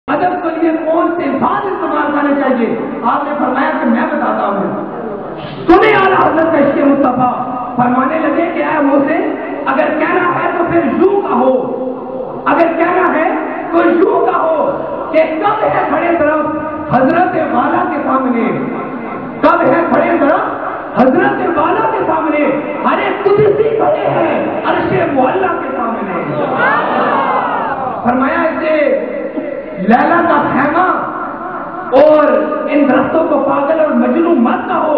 ادب کے لیے کون سے الفاظ استعمال کرنے چاہیے؟ آپ نے فرمایا کہ میں بتاتا ہوں۔ سنے اعلیٰ حضرت کا عشق مصطفیٰ، فرمانے لگے کہ اے موسیٰ، اگر کہنا ہے تو پھر یوں کہو، اگر کہنا ہے تو یوں کہو کہ کب ہے کھڑے طرف حضرت والا کے سامنے، کب ہے کھڑے طرف حضرت والا کے سامنے، ارے قدسی کھڑے ہیں عرش معلیٰ کے سامنے۔ فرمایا اسے لیلا کا خیمہ اور ان درختوں کو پاگل اور مجنون مت کہو،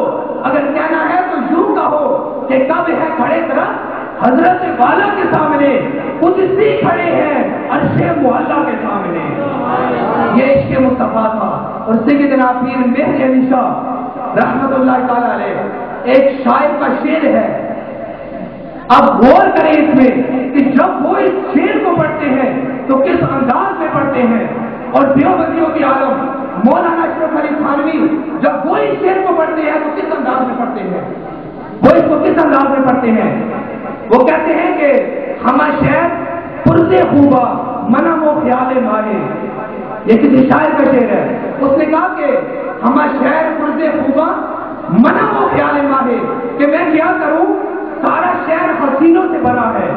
اگر کہنا ہے تو یوں کہو کہ کب ہے کھڑے طرف حضرت والا کے سامنے، قدسی کھڑے ہیں عرش معلیٰ کے سامنے۔ یہ عشق مصطفیٰ تھا۔ اور سیدنا پیر مہر علی شاہ رحمت اللہ تعالی علیہ ایک شاعر کا شعر ہے، اب غور کریں اس میں کہ جب وہ اس شعر کو پڑھتے ہیں تو کس انداز میں پڑھتے ہیں، اور دیوبندیوں کی عالم مولانا اشرف علی تھانوی جب وہ اس شعر کو پڑھتے ہیں تو کس انداز میں پڑھتے ہیں، وہ اس کو کس انداز میں پڑھتے ہیں؟ وہ کہتے ہیں کہ ہما شہر پرز خوبا منم و خیال ماہے، یہ کسی شاعر کا شعر ہے، اس نے کہا کہ ہما شہر پرز خوبا منم و خیال ماہے، کہ میں کیا کروں، سارا شہر حسینوں سے بنا ہے،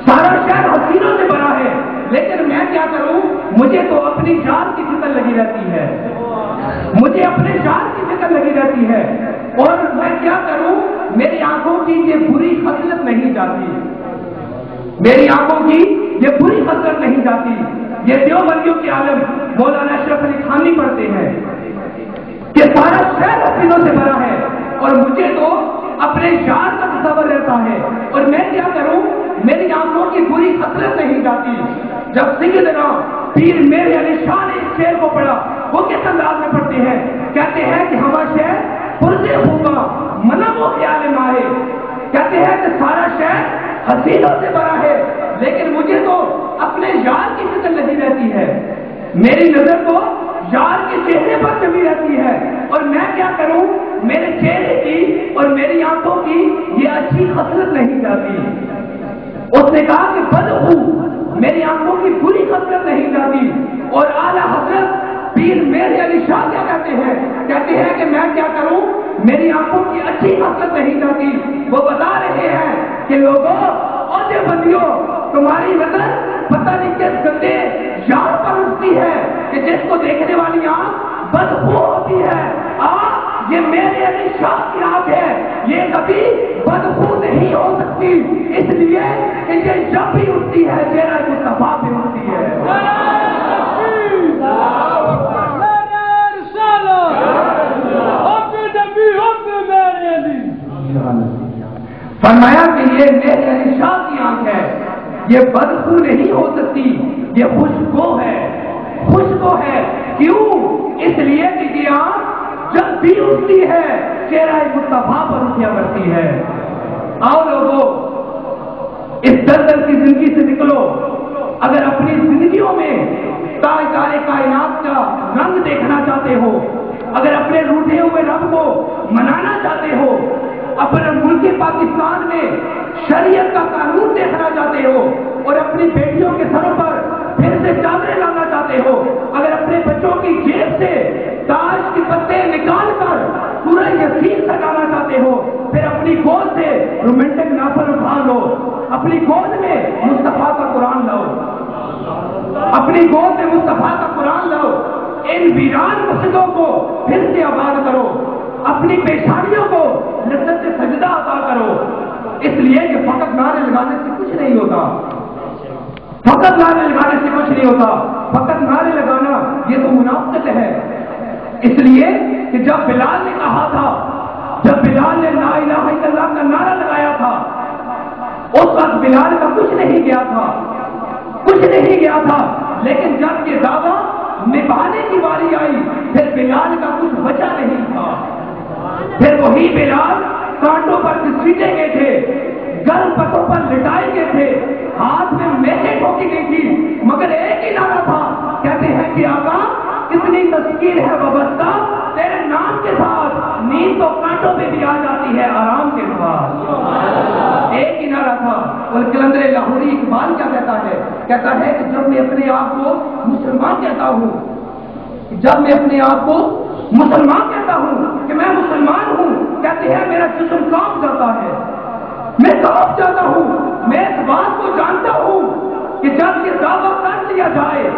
سارا شہر حسینوں سے بنا ہے، لیکن میں کیا کروں، مجھے تو اپنی جان کی فکر لگی رہتی ہے، مجھے اپنے جان کی فکر لگی رہتی ہے، اور میں کیا کروں، میری آنکھوں کی یہ بری خصلت نہیں جاتی، میری آنکھوں کی یہ بری خصلت نہیں جاتی۔ یہ دیوبندیوں کی عالم مولانا اشرف علی تھانوی پڑھتے ہیں کہ سارا شہر حسینوں سے بنا ہے اور مجھے تو اپنے یار کا تصور رہتا ہے، اور میں کیا کروں، میری آنکھوں کی بری خصلت نہیں جاتی۔ جب سیدنا پیر مہر علی شاہ نے اس شعر کو پڑھا، وہ کس انداز میں پڑھتے ہیں؟ کہتے ہیں کہ ہما شہر پرزے ہوگا منم و خیال ماہے، کہتے ہیں کہ سارا شہر حسینوں سے بنا ہے لیکن مجھے تو اپنے یار کی فکر لگی رہتی ہے، میری نظر تو یار کے چہرے پر جمی رہتی ہے، اور میں کیا کروں، میرے چہرے کی اور میری آنکھوں کی یہ اچھی خصلت نہیں جاتی۔ اس نے کہا کہ بدخو، میری آنکھوں کی بری خصلت نہیں جاتی۔ اور اعلیٰ حضرت پیر مہر علی شاہ کیا کہتے ہیں کہ میں کیا کروں، میری آنکھوں کی اچھی خصلت نہیں جاتی۔ وہ بتا رہے ہیں کہ لوگوں اور دیوبندیوں، تمہاری نظر پتہ نہیں کس گندے یار پر اٹھتی ہے کہ جس کو دیکھنے والی آنکھ بدخو ہوتی ہے۔ یہ مہر علی شاہ کی آنکھ ہے، یہ کبھی بدخو نہیں ہو سکتی، اس لیے کہ یہ جب بھی اٹھتی ہے چہرہ مصطفیٰ پہ اٹھتی ہے۔ فرمایا کہ یہ مہر علی شاہ کی آنکھ ہے، یہ بدخو نہیں ہو سکتی، یہ خوشبو ہے، خوشبو ہے۔ کیوں؟ اس لیے کہ یہ آنکھ جب بھی اٹھتی ہے چہرہ مصطفیٰ پر اٹھیا کرتی ہے۔ آؤ لوگوں، اس دلدل کی زندگی سے نکلو، اگر اپنی زندگیوں میں تاج کائنات کا رنگ دیکھنا چاہتے ہو، اگر اپنے روٹھے ہوئے رب کو منانا چاہتے ہو، اپنے ملک پاکستان میں شریعت کا قانون دیکھنا چاہتے ہو، اور اپنی بیٹیوں کے سروں پر پھر سے چادریں لانا چاہتے ہو، اگر اپنے بچوں کی جیب سے تاج کے پتے نکال کر سورہ یاسین سجانا چاہتے ہو، پھر اپنی گود سے رومانٹک ناول اٹھا لو، اپنی گود میں مصطفیٰ کا قرآن لاؤ، اپنی گود میں مصطفیٰ کا قرآن لاؤ، ان ویران مسجدوں کو پھر سے آباد کرو، اپنی پیشانیوں کو لذت سے سجدہ عطا کرو، اس لیے کہ فقط نعرے لگانے سے کچھ نہیں ہوتا، فقط نعرے لگانے سے کچھ نہیں ہوتا، فقط نعرے لگانا یہ تو منافقت ہے۔ اس لیے کہ جب بلال نے کہا تھا، جب بلال نے لا الہ الا اللہ کا نعرہ لگایا تھا، اس وقت بلال کا کچھ نہیں گیا تھا، کچھ نہیں گیا تھا، لیکن جب یہ دعویٰ نبھانے کی باری آئی پھر بلال کا کچھ بچا نہیں تھا، پھر وہی بلال کانٹوں پر گھسیٹے گئے تھے، گرم پتوں پر لٹائے گئے تھے، ہاتھ میں میخیں ٹھوکی گئی تھی، مگر ایک ہی نعرہ تھا، کہتے ہیں کہ آقا اتنی تذکیر ہے وابستہ تیرے نام کے ساتھ، نیند تو کانٹوں پہ بھی آ جاتی ہے آرام کے ساتھ۔ ایک ہی نعرہ تھا. اور قلندر لاہوری اقبال کیا کہتا ہے کہ جب میں اپنے آپ کو مسلمان کہتا ہوں، جب میں اپنے آپ کو مسلمان کہتا ہوں کہ میں مسلمان ہوں، کہتے ہیں میرا جسم کانپ جاتا ہے، میں کانپ جاتا ہوں. میں اس بات کو جانتا ہوں کہ جب یہ دعویٰ کر لیا جائے،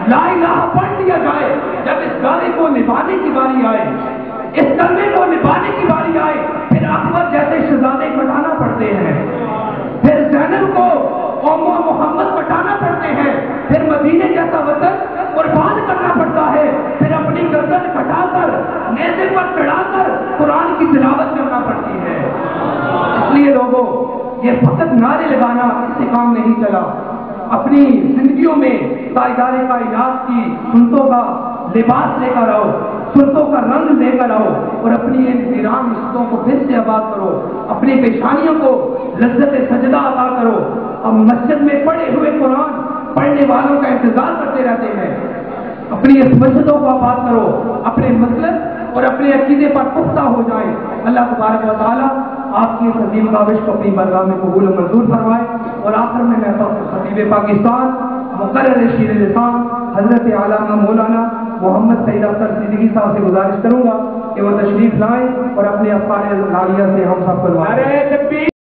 لا الہ پڑھ لیا جائے، جب اس دعوے کو نبھانے کی باری آئے، اس کلمے کو نبھانے کی باری آئے، پھر احمد جیسے شہزادے بٹھانا پڑتے ہیں، پھر زینب کو ام محمد بٹھانا پڑتے ہیں، پھر مدینے جیسا وطن قربان کرنا پڑتا ہے، پھر اپنی گردن کٹا کر نیزے پر چڑھا کر قرآن کی تلاوت کرنا پڑتی ہے. اس لیے لوگوں، یہ فقط نعرے لگانا اس سے کام نہیں چلا. اپنی زندگیوں میں تاجدار کائنات کی سنتوں کا لباس لے کر آؤ، سنتوں کا رنگ لے کر آؤ، اور اپنی ان ویران رشتوں کو پھر سے آباد کرو، اپنی پیشانیوں کو لذت سجدہ عطا کرو. اب مسجد میں پڑھے ہوئے قرآن پڑھنے والوں کا انتظار کرتے رہتے ہیں. اپنی اس مسجدوں کو آباد کرو، اپنے مسلک اور اپنے عقیدے پر پختہ ہو جائیں. اللہ تبارک و تعالیٰ آپ کی اس عظیم کاوش کو اپنی بارگاہ میں قبول و منظور فرمائے. اور آخر میں خطیب پاکستان مقرر شیر لسان حضرت علامہ مولانا محمد سعید اختر صدیقی صاحب سے گزارش کروں گا کہ وہ تشریف لائیں اور اپنے افکار عالیہ سے ہم سب کو